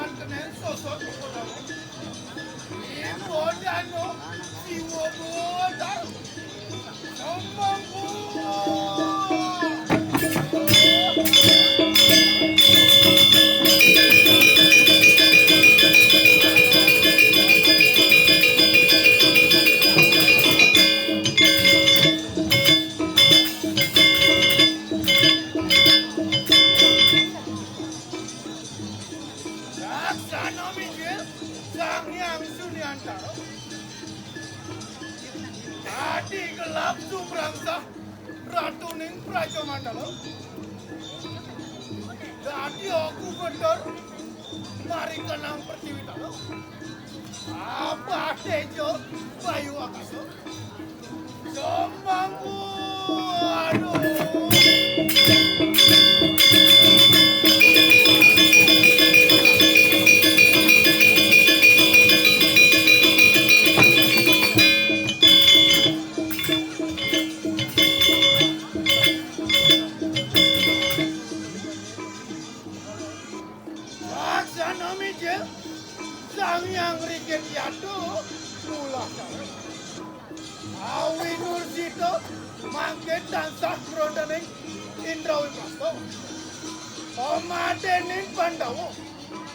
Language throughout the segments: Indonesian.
dan kenen sosok wudǎo. Wudǎo siwo wudǎo. Sombongku. Tadi gelap sumrangsah Ratu ning Praja Mandala. Dadi aku bener mari kenang pertiwi talo. Apa tejo bayu akaso. Sombangku aduh. Sang yang riket yado mula karo. Awi Nursito mangke tansah krondaning Indrawi Prasto. Omadening Pandhawa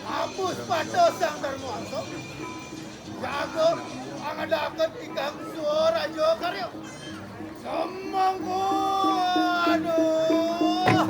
hapus pada sang Darmawarsa. Jago angadaken ingkang Swaraja karya. Semangku aduh.